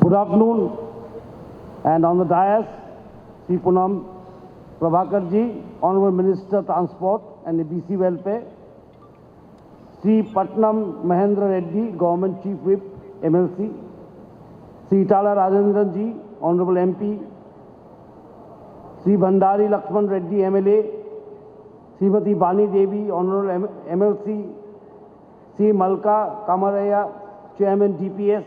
Good afternoon, and on the dais, Sri Poonam Prabhakarji, Honorable Minister Transport and BC Welfare, Sri Patnam Mahendra Reddy, Government Chief Whip, MLC, Sri Tala Rajendran Ji, Honorable MP, Sri Bhandari Lakshman Reddy, MLA, Srimati Bani Devi, Honorable MLC, Sri Malka Kamaraya, Chairman DPS,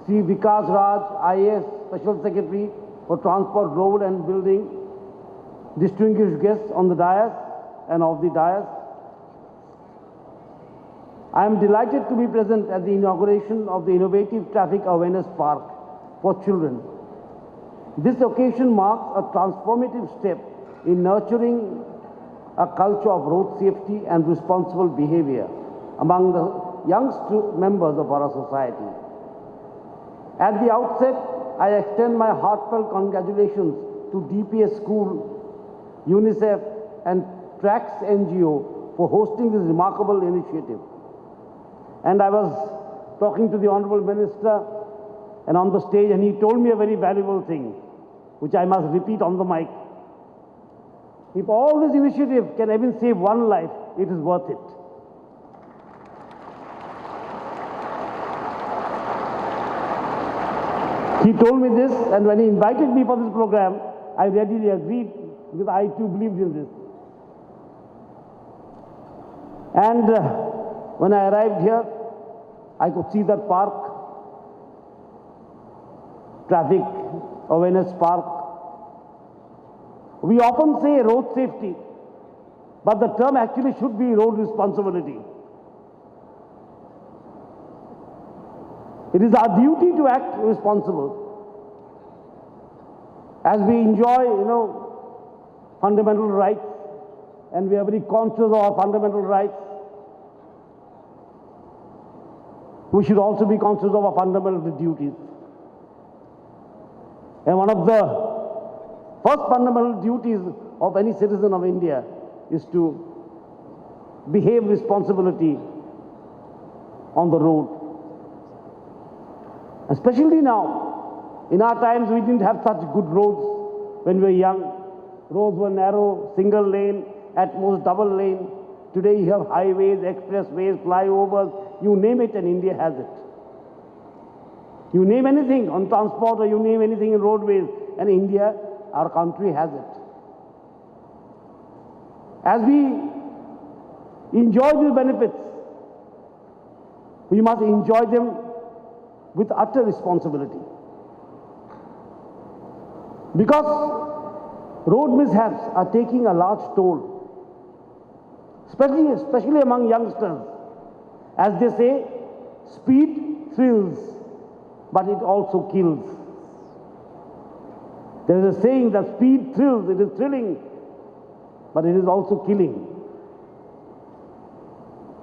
Sri Vikas Raj, IAS, Special Secretary for Transport, Road and Building, distinguished guests on the dais and off the dais. I am delighted to be present at the inauguration of the innovative Traffic Awareness Park for children. This occasion marks a transformative step in nurturing a culture of road safety and responsible behavior among the young members of our society. At the outset, I extend my heartfelt congratulations to DPS School, UNICEF and Trax NGO for hosting this remarkable initiative. And I was talking to the Honorable Minister and on the stage, and he told me a very valuable thing, which I must repeat on the mic. If all this initiative can even save one life, it is worth it. He told me this, and when he invited me for this program, I readily agreed because I too believed in this. And when I arrived here, I could see that park, Traffic Awareness Park. We often say road safety, but the term actually should be road responsibility. It is our duty to act responsible. As we enjoy, fundamental rights, and we are very conscious of our fundamental rights, we should also be conscious of our fundamental duties. And one of the first fundamental duties of any citizen of India is to behave responsibility on the road. Especially now, in our times we didn't have such good roads when we were young. Roads were narrow, single lane, at most double lane. Today you have highways, expressways, flyovers, you name it and India has it. You name anything on transport or you name anything in roadways and India, our country has it. As we enjoy these benefits, we must enjoy them with utter responsibility. Because road mishaps are taking a large toll, especially among youngsters. As they say, speed thrills, but it also kills. There is a saying that speed thrills, it is thrilling, but it is also killing.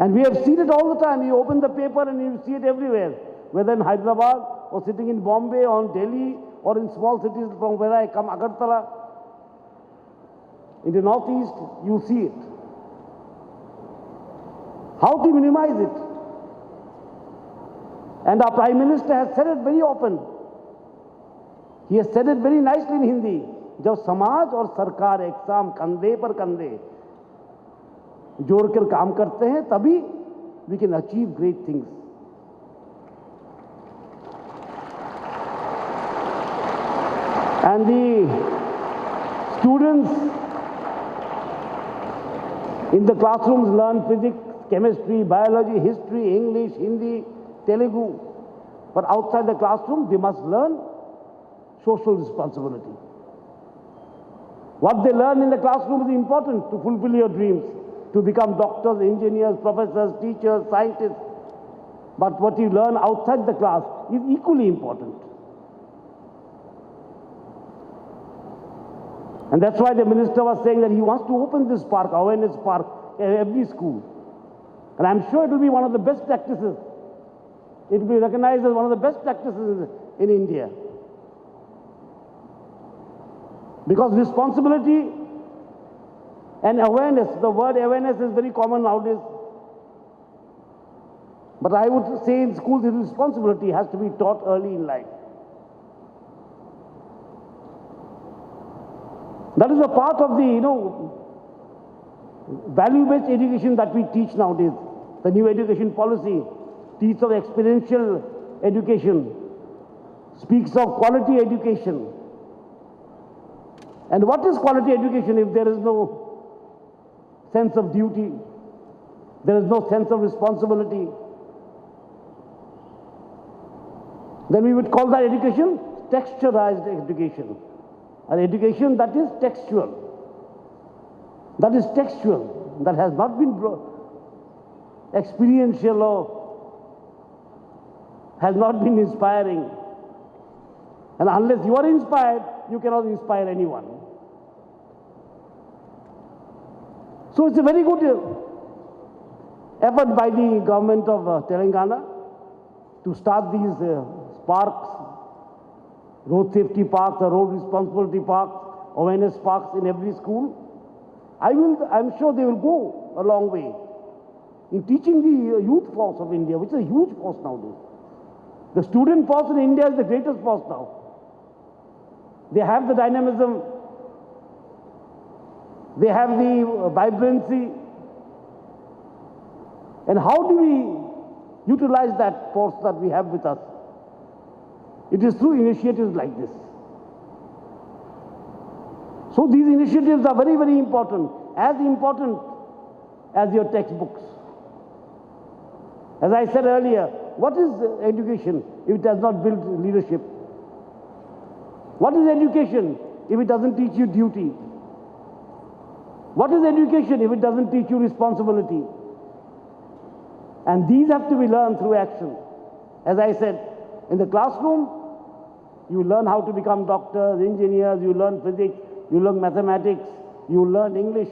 And we have seen it all the time. You open the paper and you see it everywhere, whether in Hyderabad or sitting in Bombay or in Delhi or in small cities from where I come, Agartala. In the northeast, you see it. How to minimize it? And our Prime Minister has said it very often. He has said it very nicely in Hindi. जब समाज और सरकार एक साथ कंधे पर कंधे जोड़कर काम करते हैं, तभी we can achieve great things. And the students in the classrooms learn physics, chemistry, biology, history, English, Hindi, Telugu. But outside the classroom, they must learn social responsibility. What they learn in the classroom is important to fulfill your dreams, to become doctors, engineers, professors, teachers, scientists. But what you learn outside the class is equally important. And that's why the minister was saying that he wants to open this park, awareness park, at every school. And I'm sure it will be one of the best practices. It will be recognized as one of the best practices in India. Because responsibility and awareness, the word awareness is very common nowadays. But I would say in schools, responsibility has to be taught early in life. That is a part of the, value-based education that we teach nowadays. The new education policy teaches of experiential education, speaks of quality education. And what is quality education if there is no sense of duty, there is no sense of responsibility? Then we would call that education texturized education. An education that is textual. That is textual, that has not been experiential or has not been inspiring. And unless you are inspired, you cannot inspire anyone. So it's a very good effort by the government of Telangana to start these parks, road safety parks, or road responsibility parks, awareness parks in every school. I'm sure they will go a long way in teaching the youth force of India, which is a huge force nowadays. The student force in India is the greatest force now. They have the dynamism, they have the vibrancy. And how do we utilize that force that we have with us? It is through initiatives like this. So these initiatives are very, very important as your textbooks. As I said earlier, what is education if it does not build leadership? What is education if it doesn't teach you duty? What is education if it doesn't teach you responsibility? And these have to be learned through action. As I said, in the classroom, you learn how to become doctors, engineers, you learn physics, you learn mathematics, you learn English.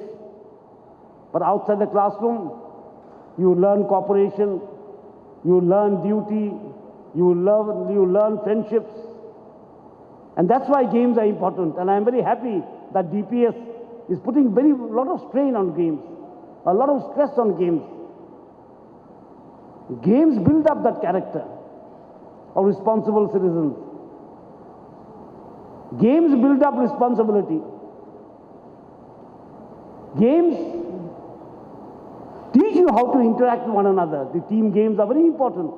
But outside the classroom, you learn cooperation, you learn duty, you learn friendships. And that's why games are important. And I'm very happy that DPS is putting a lot of strain on games, a lot of stress on games. Games build up that character of responsible citizens. Games build up responsibility. Games teach you how to interact with one another. The team games are very important.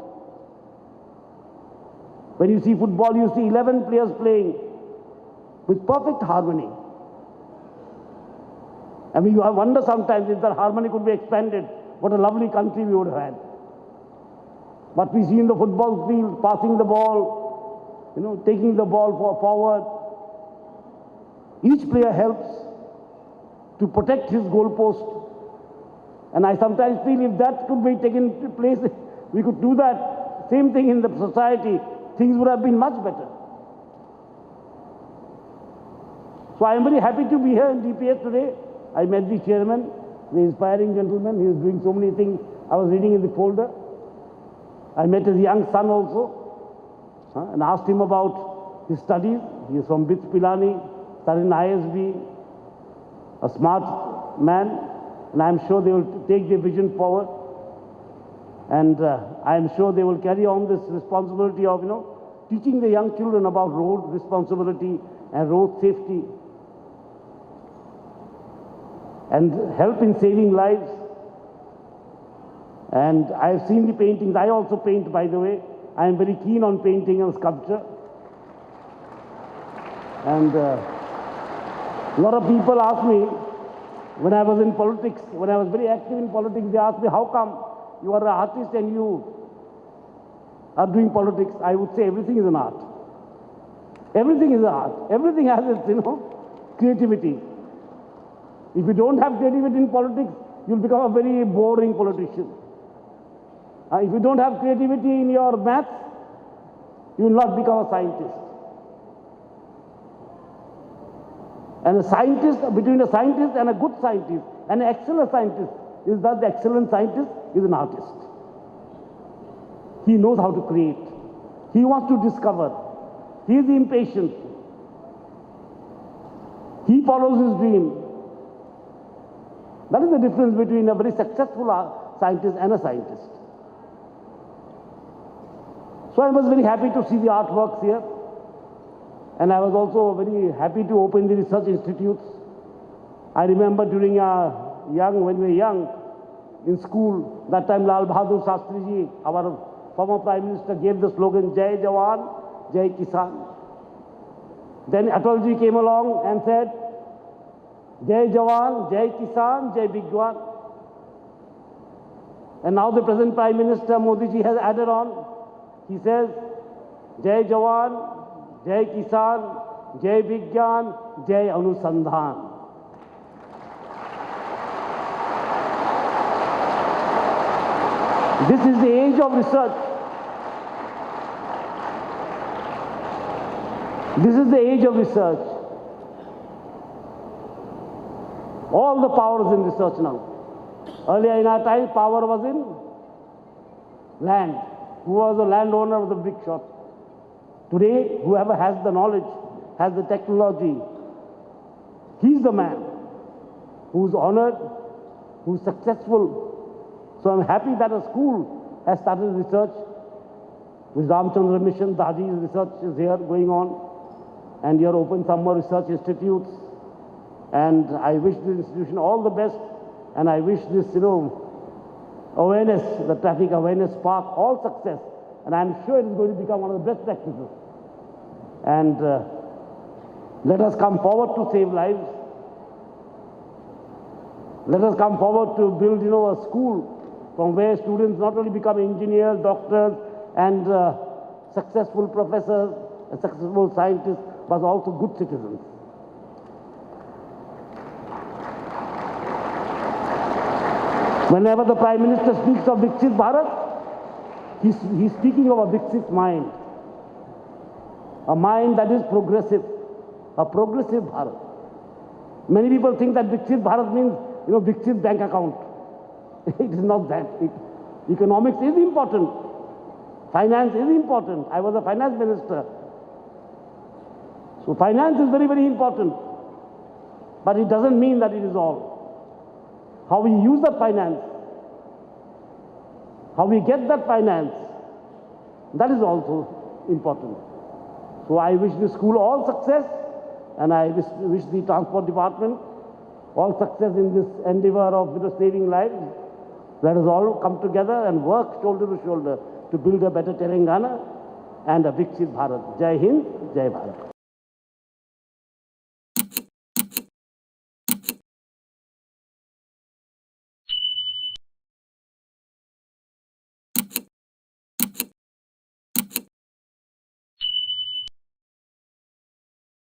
When you see football, you see 11 players playing with perfect harmony. I mean, you wonder sometimes if that harmony could be expanded, what a lovely country we would have had. But we see in the football field, passing the ball, taking the ball forward. Each player helps to protect his goalpost. And I sometimes feel if that could be taken place, we could do that. Same thing in the society, things would have been much better. So I am very happy to be here in DPS today. I met the chairman, the inspiring gentleman. He is doing so many things. I was reading in the folder. I met his young son also and asked him about his studies. He is from BITS Pilani, studied in ISB, a smart man, and I am sure they will take their vision forward. And I am sure they will carry on this responsibility of, teaching the young children about road responsibility and road safety and help in saving lives. And I have seen the paintings. I also paint, by the way. I am very keen on painting and sculpture. And a lot of people ask me, when I was in politics, when I was very active in politics, they asked me, how come you are an artist and you are doing politics? I would say everything is an art. Everything is an art. Everything has its, creativity. If you don't have creativity in politics, you'll become a very boring politician. If you don't have creativity in your maths, you will not become a scientist. And a scientist, between a scientist and a good scientist, an excellent scientist, is that the excellent scientist is an artist. He knows how to create. He wants to discover. He is impatient. He follows his dream. That is the difference between a very successful scientist and a scientist. So I was very happy to see the artworks here. And I was also very happy to open the research institutes. I remember when we were young, in school, that time Lal Bahadur Shastri ji, our former Prime Minister, gave the slogan, Jai Jawan, Jai Kisan. Then Atal ji came along and said, Jai Jawan, Jai Kisan, Jai Bigwan. And now the present Prime Minister, Modi ji, has added on. He says, Jai Jawan, Jai Kisan, Jai Vigyan, Jai Anusandhan. This is the age of research. This is the age of research. All the power is in research now. Earlier in our time, power was in land. Who was the landowner was the big shot. Today, whoever has the knowledge, has the technology, he's the man who's honored, who's successful. So I'm happy that a school has started research. With Ramchandra Mission, Daji's research is here going on. And you have opened some more research institutes. And I wish this institution all the best. And I wish this, awareness, the traffic awareness park, all success. And I'm sure it is going to become one of the best practices. And let us come forward to save lives. Let us come forward to build, a school from where students not only become engineers, doctors, and successful professors, and successful scientists, but also good citizens. Whenever the Prime Minister speaks of Viksit Bharat, he's speaking of a Viksit mind. A mind that is progressive, a progressive Bharat. Many people think that Viksit Bharat means, Viksit bank account. It is not that. Economics is important. Finance is important. I was a finance minister. So finance is very, very important. But it doesn't mean that it is all. How we use that finance, how we get that finance, that is also important. So I wish the school all success, and I wish the Transport Department all success in this endeavor of saving lives. Let us all come together and work shoulder to shoulder to build a better Telangana and a Viksit Bharat. Jai Hind, Jai Bharat.